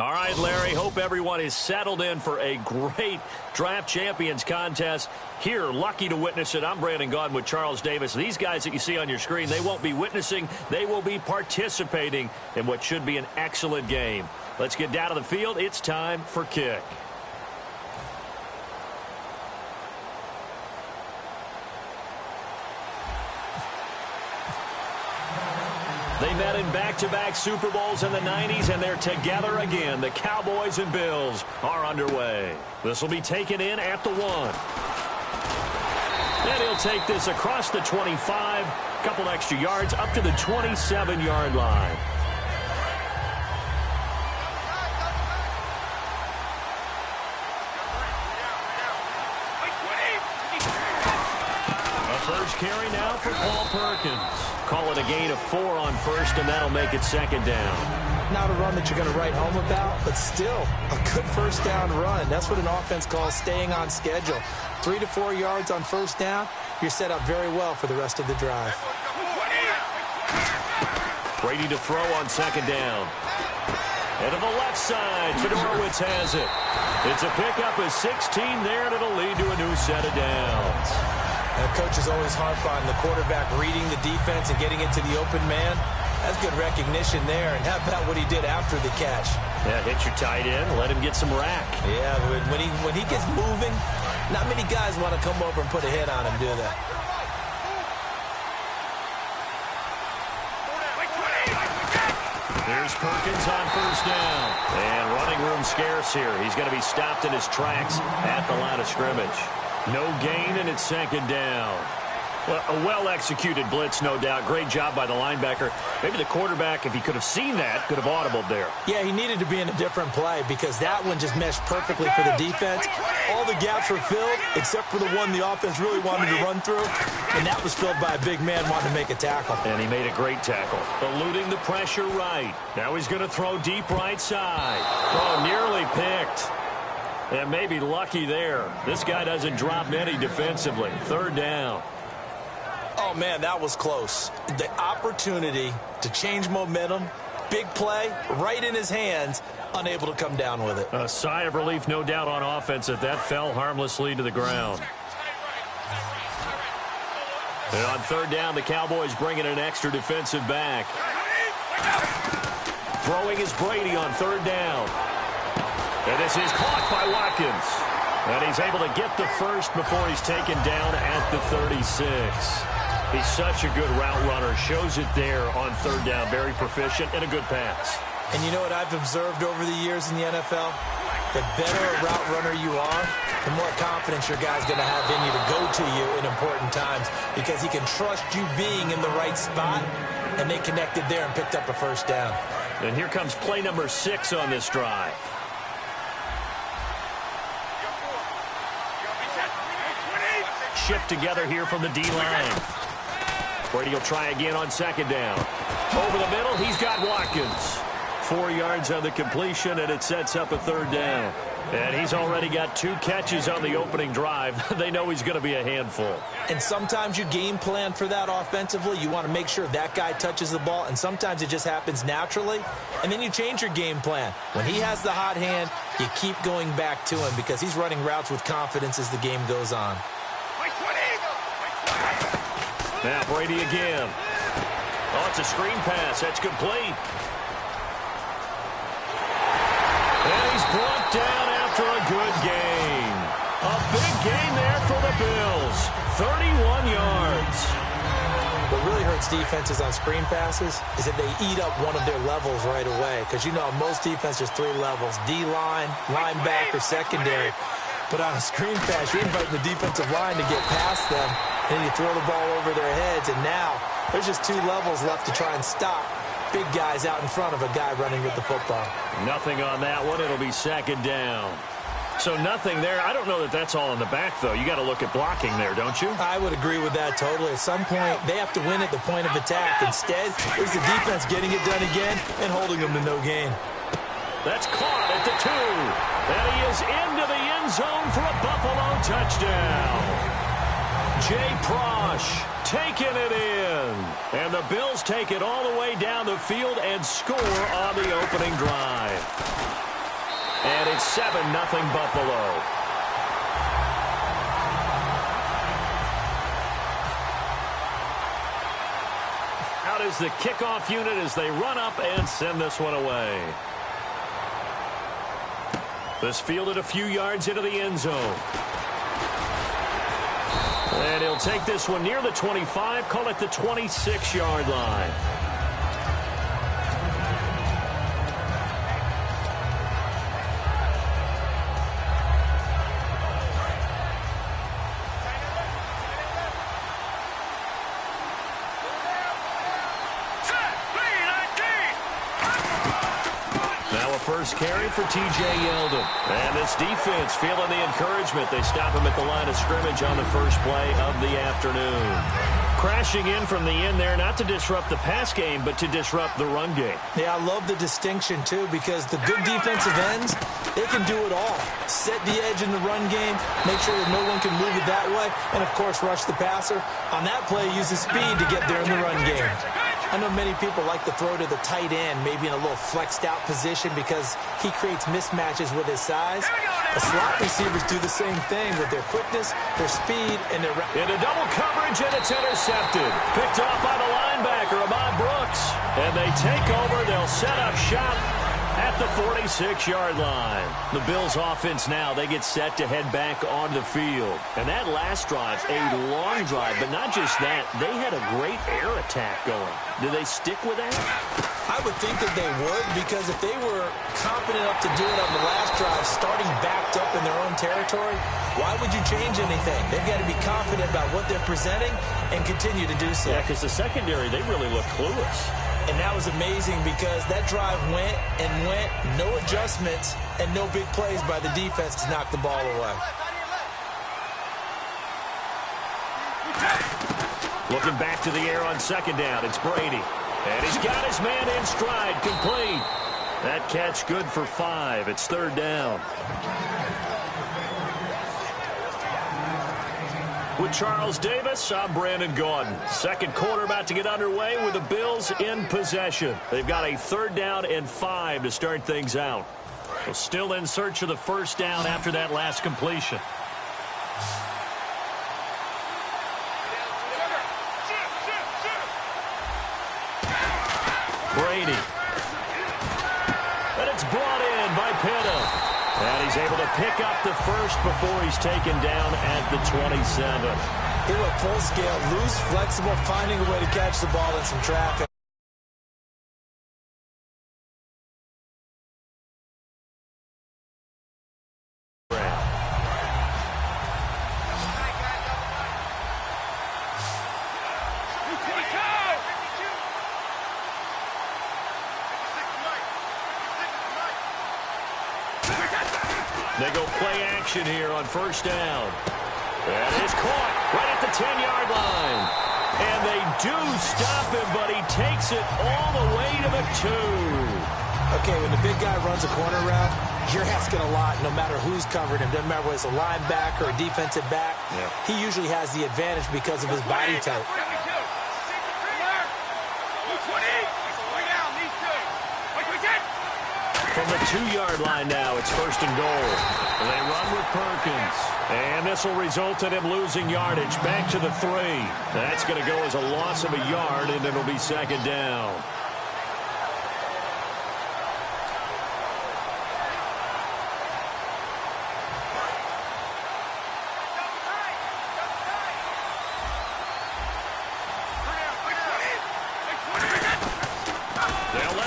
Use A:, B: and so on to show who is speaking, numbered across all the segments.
A: All right, Larry, hope everyone is settled in for a great Draft Champions contest. Here, lucky to witness it. I'm Brandon Gaudin with Charles Davis. These guys that you see on your screen, they won't be witnessing. They will be participating in what should be an excellent game. Let's get down to the field. It's time for kick. They met in back-to-back Super Bowls in the 90s, and they're together again. The Cowboys and Bills are underway. This will be taken in at the 1. And he'll take this across the 25, a couple extra yards, up to the 27-yard line. A first carry now for Paul Perkins. Call it a gain of 4 on first, and that'll make it second down.
B: Not a run that you're going to write home about, but still a good first down run. That's what an offense calls staying on schedule. 3 to 4 yards on first down, you're set up very well for the rest of the drive.
A: Brady to throw on second down. And to the left side, Fedorowicz has it. It's a pickup of 16 there, and it'll lead to a new set of downs.
B: And coaches always harp on the quarterback reading the defense and getting it to the open man. That's good recognition there. And how about what he did after the catch?
A: Yeah, hit your tight end, let him get some rack.
B: Yeah, when he gets moving, not many guys want to come over and put a hit on him, do they?
A: Here's Perkins on first down. And running room scarce here. He's going to be stopped in his tracks at the line of scrimmage. No gain, and it's second down. Well, a well-executed blitz, no doubt. Great job by the linebacker. Maybe the quarterback, if he could have seen that, could have audibled there.
B: Yeah, he needed to be in a different play because that one just meshed perfectly for the defense. All the gaps were filled except for the one the offense really wanted to run through, and that was filled by a big man wanting to make a tackle.
A: And he made a great tackle. Eluding the pressure right. Now he's going to throw deep right side. Oh, nearly picked. And maybe lucky there. This guy doesn't drop many defensively. Third down.
B: Oh, man, that was close. The opportunity to change momentum, big play, right in his hands, unable to come down with it.
A: A sigh of relief, no doubt, on offense that fell harmlessly to the ground. And on third down, the Cowboys bring in an extra defensive back. Throwing is Brady on third down. And this is caught by Watkins. And he's able to get the first before he's taken down at the 36. He's such a good route runner. Shows it there on third down. Very proficient and a good pass.
B: And you know what I've observed over the years in the NFL? The better a route runner you are, the more confidence your guy's going to have in you to go to you in important times because he can trust you being in the right spot, and they connected there and picked up a first down.
A: And here comes play number 6 on this drive. Shift together here from the D-line. Brady will try again on second down. Over the middle, he's got Watkins. 4 yards on the completion, and it sets up a third down. And he's already got 2 catches on the opening drive. They know he's going to be a handful.
B: And sometimes you game plan for that offensively. You want to make sure that guy touches the ball, and sometimes it just happens naturally. And then you change your game plan. When he has the hot hand, you keep going back to him because he's running routes with confidence as the game goes on.
A: Now Brady again. Oh, it's a screen pass. That's complete. And he's brought down after a good gain. A big gain there for the Bills. 31 yards.
B: What really hurts defenses on screen passes is that they eat up one of their levels right away. Because, you know, most defenses, 3 levels. D-line, linebacker, secondary. But on a screen pass, you're inviting the defensive line to get past them. And you throw the ball over their heads, and now there's just 2 levels left to try and stop big guys out in front of a guy running with the football.
A: Nothing on that one. It'll be second down. So nothing there. I don't know that that's all in the back, though. You got to look at blocking there, don't you?
B: I would agree with that totally. At some point, they have to win at the point of attack. Instead, it's the defense getting it done again and holding them to no gain.
A: That's caught at the 2. And he is into the end zone for a Buffalo touchdown. Jay Prosh taking it in. And the Bills take it all the way down the field and score on the opening drive. And it's 7-0 Buffalo. Out is the kickoff unit as they run up and send this one away. This fielded a few yards into the end zone. And he'll take this one near the 25, call it the 26-yard line. First carry for T.J. Yeldon. And this defense feeling the encouragement. They stop him at the line of scrimmage on the first play of the afternoon. Crashing in from the end there, not to disrupt the pass game, but to disrupt the run game.
B: Yeah, I love the distinction, too, because the good defensive ends, they can do it all. Set the edge in the run game, make sure that no one can move it that way, and, of course, rush the passer. On that play, use the speed to get there in the run game. I know many people like to throw to the tight end, maybe in a little flexed out position because he creates mismatches with his size. The slot receivers do the same thing with their quickness, their speed, and their...
A: Into double coverage, and it's intercepted. Picked off by the linebacker, Ahmad Brooks. And they take over. They'll set up shop at the 46-yard line. The Bills offense now, they get set to head back on the field. And that last drive, a long drive, but not just that, they had a great air attack going. Do they stick with that?
B: I would think that they would, because if they were confident enough to do it on the last drive, starting backed up in their own territory, why would you change anything? They've got to be confident about what they're presenting and continue to do so.
A: Yeah, because the secondary, they really look clueless.
B: And that was amazing because that drive went and went, no adjustments, and no big plays by the defense to knock the ball away.
A: Looking back to the air on second down, it's Brady. And he's got his man in stride, complete. That catch good for 5. It's third down. With Charles Davis, I'm Brandon Gaudin. Second quarter about to get underway with the Bills in possession. They've got a third down and 5 to start things out. So still in search of the first down after that last completion. Brady. And it's brought in by Pitta. And he's able to pick up the first before he's taken down at the 27.
B: He went full scale, loose, flexible, finding a way to catch the ball in some traffic.
A: They go play action here on first down. That is caught right at the 10-yard line. And they do stop him, but he takes it all the way to the 2.
B: Okay, when the big guy runs a corner route, you're asking a lot no matter who's covering him. Doesn't matter whether it's a linebacker or a defensive back. Yeah. He usually has the advantage because of his body type.
A: From the 2-yard line now, it's first and goal. They run with Perkins. And this will result in him losing yardage. Back to the 3. That's going to go as a loss of a yard, and it'll be second down.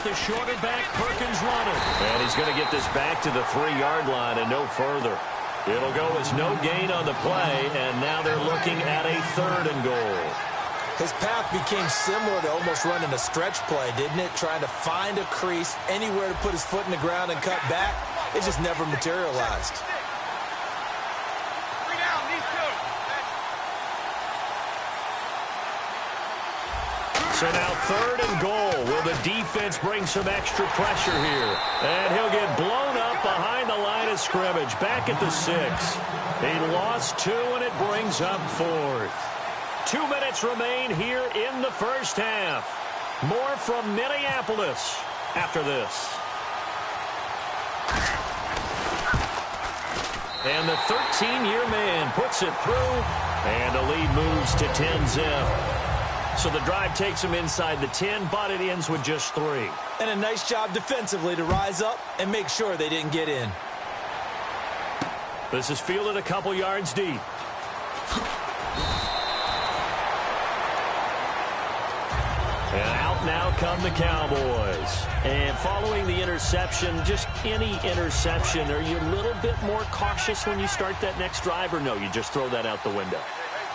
A: The shorter back, Perkins running. And he's going to get this back to the 3-yard line and no further. It'll go as no gain on the play, and now they're looking at a third and goal.
B: His path became similar to almost running a stretch play, didn't it? Trying to find a crease, anywhere to put his foot in the ground and cut back. It just never materialized.
A: So now third and goal. Will the defense bring some extra pressure here? And he'll get blown up behind the line of scrimmage. Back at the 6. He lost 2, and it brings up 4th. 2 minutes remain here in the first half. More from Minneapolis after this. And the 13-year man puts it through, and the lead moves to 10-zip. So the drive takes him inside the 10, but it ends with just 3.
B: And a nice job defensively to rise up and make sure they didn't get in.
A: This is fielded a couple yards deep. And out now come the Cowboys. And following the interception, just any interception, are you a little bit more cautious when you start that next drive, or no, you just throw that out the window?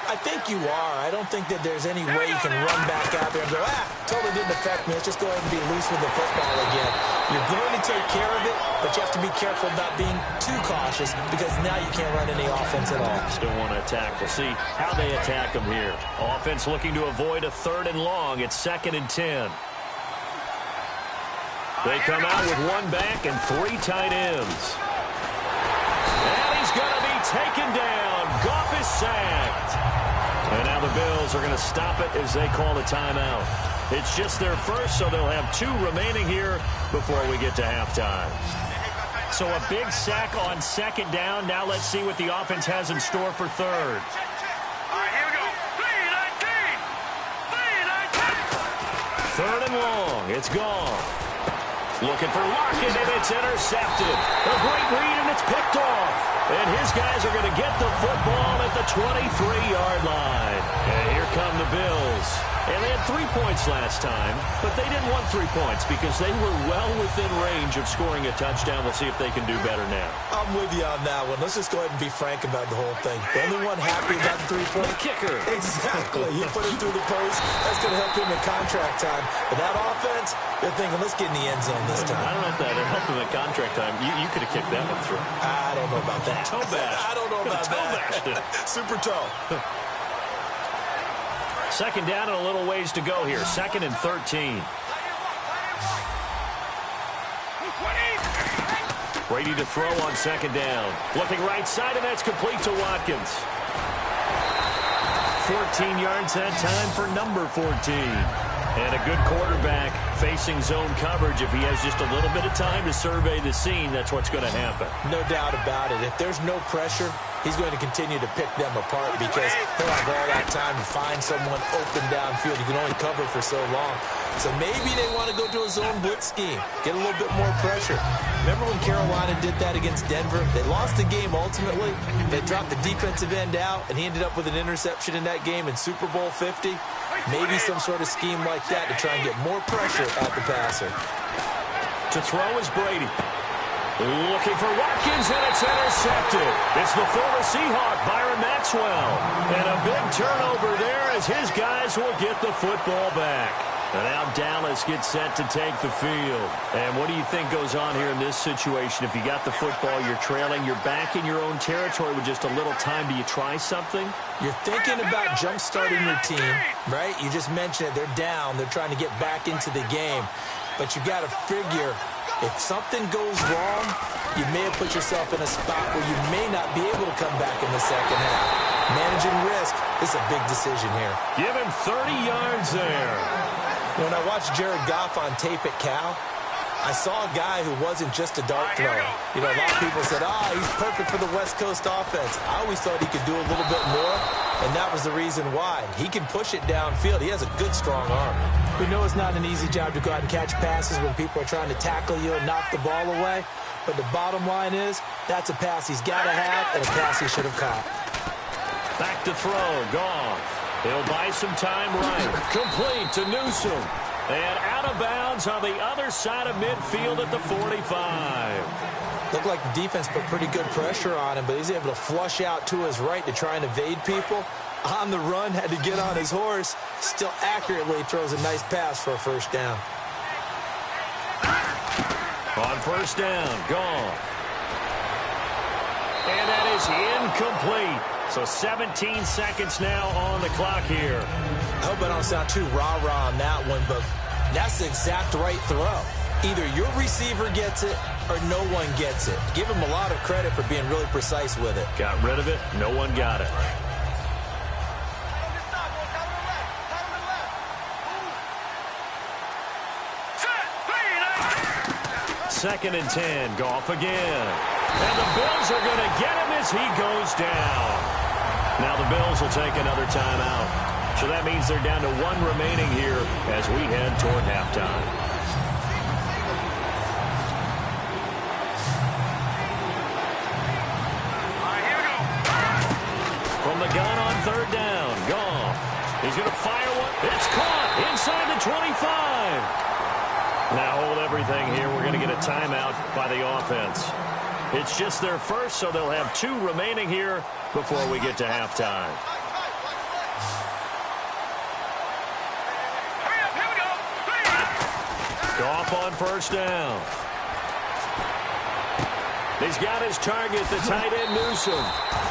B: I think you are. I don't think that there's any way you can run back out there and go, totally didn't affect me. Let's just go ahead and be loose with the football again. You're going to take care of it, but you have to be careful about being too cautious because now you can't run any offense at all.
A: Still want to attack. We'll see how they attack them here. Offense looking to avoid a 3rd and long. It's 2nd and 10. They come out with 1 back and 3 tight ends. And he's going to be taken down. Goff is sacked. And now the Bills are going to stop it as they call a timeout. It's just their first, so they'll have 2 remaining here before we get to halftime. So a big sack on 2nd down. Now let's see what the offense has in store for 3rd.
C: All right, here we go. 3-19.
A: 3rd and long. It's gone. Looking for Lockett, and it's intercepted. A great read, and it's picked off. And his guys are going to get the football at the 23-yard line. And here come the Bills. And they had 3 points last time, but they didn't want 3 points because they were well within range of scoring a touchdown. We'll see if they can do better now.
B: I'm with you on that one. Let's just go ahead and be frank about the whole thing. The only one happy about the 3-point
A: kicker.
B: Exactly. You put him through the post. That's going to help him in contract time. But that offense, they're thinking, let's get in the end zone this time.
A: I don't know if that helped him at contract time. You could have kicked that one through.
B: I don't know about that.
A: Toe bash.
B: I don't know about
A: toe
B: that.
A: bashed it.
B: Super toe.
A: 2nd down and a little ways to go here. 2nd and 13. Brady to throw on 2nd down. Looking right side, and that's complete to Watkins. 14 yards that time for number 14. And a good quarterback facing zone coverage. If he has just a little bit of time to survey the scene, that's what's going to happen.
B: No doubt about it. If there's no pressure, he's going to continue to pick them apart because he'll have all that time to find someone open downfield. You can only cover for so long. So maybe they want to go to a zone blitz scheme, get a little bit more pressure. Remember when Carolina did that against Denver? They lost the game ultimately. They dropped the defensive end out, and he ended up with an interception in that game in Super Bowl 50. Maybe some sort of scheme like that to try and get more pressure at the passer.
A: To throw is Brady. Looking for Watkins, and it's intercepted. It's the former Seahawk, Byron Maxwell. And a big turnover there as his guys will get the football back. And now Dallas gets set to take the field. And what do you think goes on here in this situation? If you got the football, you're trailing, you're back in your own territory with just a little time. Do you try something?
B: You're thinking about jump-starting your team, right? You just mentioned it. They're down. They're trying to get back into the game. But you got to figure if something goes wrong, you may have put yourself in a spot where you may not be able to come back in the second half. Managing risk is a big decision here.
A: Give him 30 yards there.
B: When I watched Jared Goff on tape at Cal, I saw a guy who wasn't just a dart thrower. You know, a lot of people said, he's perfect for the West Coast offense. I always thought he could do a little bit more, and that was the reason why. He can push it downfield. He has a good, strong arm. We know it's not an easy job to go out and catch passes when people are trying to tackle you and knock the ball away, but the bottom line is that's a pass he's got to have and a pass he should have caught.
A: Back to throw, Goff. He'll buy some time right. Complete to Newsom. And out of bounds on the other side of midfield at the 45.
B: Looked like the defense put pretty good pressure on him, but he's able to flush out to his right to try and evade people. On the run, had to get on his horse. Still accurately throws a nice pass for a first down.
A: On first down, Goff. And that is incomplete. So 17 seconds now on the clock here.
B: I hope I don't sound too rah-rah on that one, but that's the exact right throw. Either your receiver gets it or no one gets it. Give him a lot of credit for being really precise with it.
A: Got rid of it. No one got it. 2nd and 10. Goff again. And the Bills are going to get him as he goes down. Now the Bills will take another timeout. So that means they're down to 1 remaining here as we head toward halftime. From the gun on 3rd down, Goff. He's going to fire one. It's caught inside the 25. Now hold everything here. We're going to get a timeout by the offense. It's just their first, so they'll have 2 remaining here before we get to halftime. Goff on 1st down. He's got his target, the tight end Newsom.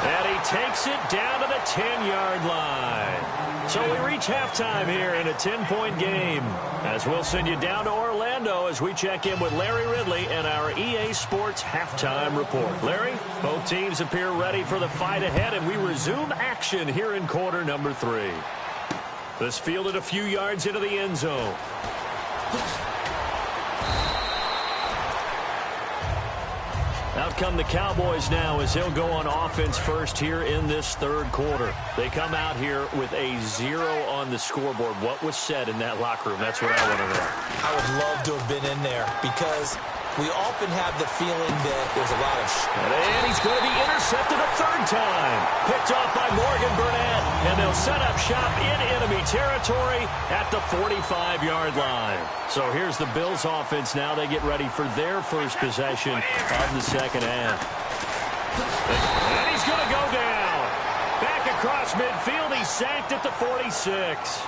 A: And he takes it down to the 10-yard line. So we reach halftime here in a 10-point game. As we'll send you down to Orlando as we check in with Larry Ridley and our EA Sports halftime report. Larry, both teams appear ready for the fight ahead, and we resume action here in quarter number 3. This fielded a few yards into the end zone. Out come the Cowboys now as he'll go on offense first here in this 3rd quarter. They come out here with a 0 on the scoreboard. What was said in that locker room? That's what I want to know.
B: I would love to have been in there because we often have the feeling that there's a lot of...
A: And he's going to be intercepted a 3rd time. Picked off by Morgan Burnett. And they'll set up shop in enemy territory at the 45-yard line. So here's the Bills offense now. They get ready for their first possession of the 2nd half. And he's going to go down. Back across midfield. He's sacked at the 46.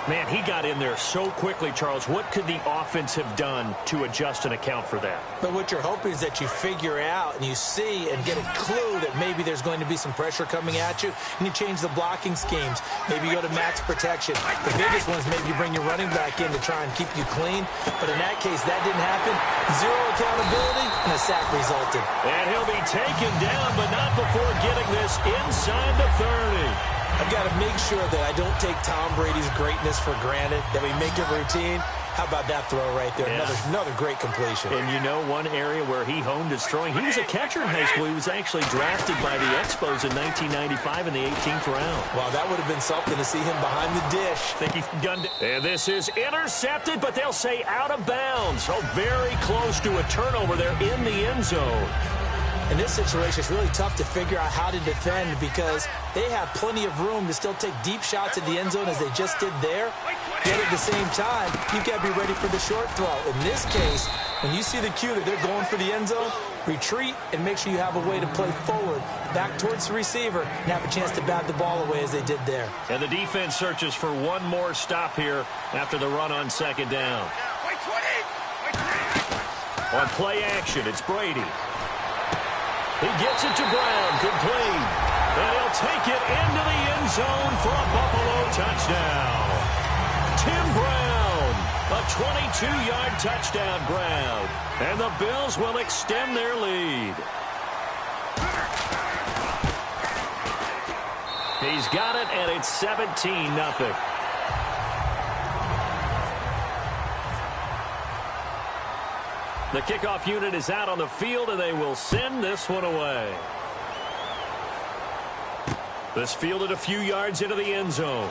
A: Man, he got in there so quickly, Charles. What could the offense have done to adjust and account for that?
B: But what you're hoping is that you figure out and you see and get a clue that maybe there's going to be some pressure coming at you, and you change the blocking schemes. Maybe you go to max protection. The biggest one is maybe you bring your running back in to try and keep you clean. But in that case, that didn't happen. 0 accountability, and a sack resulted.
A: And he'll be taken down, but not before getting this inside the 30.
B: I've got to make sure that I don't take Tom Brady's greatness for granted, that we make it routine. How about that throw right there?
A: Yeah.
B: Another great completion.
A: And you know one area where he honed his throwing, he was a catcher in high school. He was actually drafted by the Expos in 1995 in the 18th round.
B: Wow, that would have been something to see him behind the dish.
A: Think he gunned it. And this is intercepted, but they'll say out of bounds. So very close to a turnover there in the end zone.
B: In this situation, it's really tough to figure out how to defend because they have plenty of room to still take deep shots at the end zone as they just did there. Yet at the same time, you've got to be ready for the short throw. In this case, when you see the cue that they're going for the end zone, retreat and make sure you have a way to play forward, back towards the receiver, and have a chance to bat the ball away as they did there.
A: And the defense searches for one more stop here after the run on 2nd down. On play action, it's Brady. He gets it to Brown, complete. And he'll take it into the end zone for a Buffalo touchdown. Tim Brown, a 22-yard touchdown ground. And the Bills will extend their lead. He's got it, and it's 17-0. The kickoff unit is out on the field, and they will send this one away. This fielded a few yards into the end zone.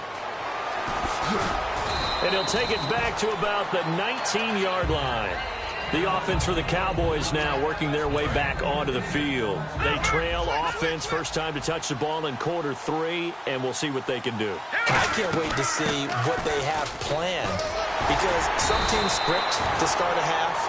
A: And he'll take it back to about the 19-yard line. The offense for the Cowboys now working their way back onto the field. They trail offense, first time to touch the ball in quarter 3, and we'll see what they can do.
B: I can't wait to see what they have planned because some teams script to start a half.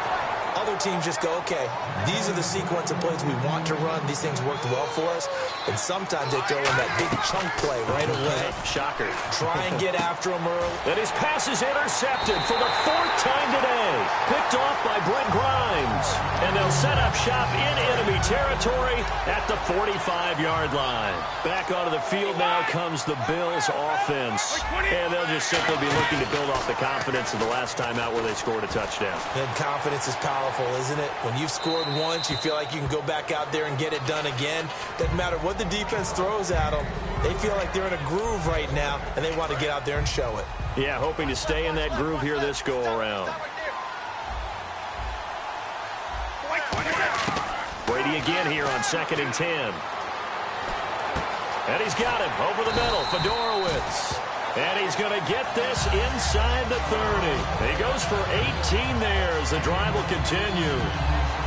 B: Other teams just go, okay, these are the sequence of plays we want to run. These things worked well for us. And sometimes they throw in that big chunk play right away.
A: Shocker.
B: Try and get after him early.
A: And his pass is intercepted for the 4th time today. Picked off by Brent Grimes. And they'll set up shop in enemy territory at the 45-yard line. Back onto the field now comes the Bills offense. And they'll just simply be looking to build off the confidence of the last time out where they scored a touchdown.
B: And confidence is powerful, isn't it? When you've scored once, you feel like you can go back out there and get it done again. Doesn't matter what the defense throws at them. They feel like they're in a groove right now, and they want to get out there and show it.
A: Yeah, hoping to stay in that groove here this go-around. Brady again here on 2nd and 10. And he's got him over the middle. Fedorowicz. And he's going to get this inside the 30. He goes for 18 there as the drive will continue.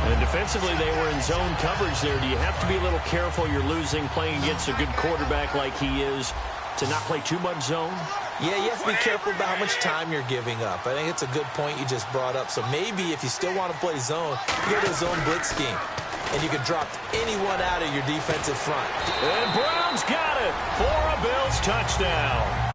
A: And defensively, they were in zone coverage there. Do you have to be a little careful? You're losing playing against a good quarterback like he is to not play too much zone?
B: Yeah, you have to be careful about how much time you're giving up. I think it's a good point you just brought up. So maybe if you still want to play zone, you go to a zone blitz scheme. And you can drop anyone out of your defensive front.
A: And Brown's got it for a Bills touchdown.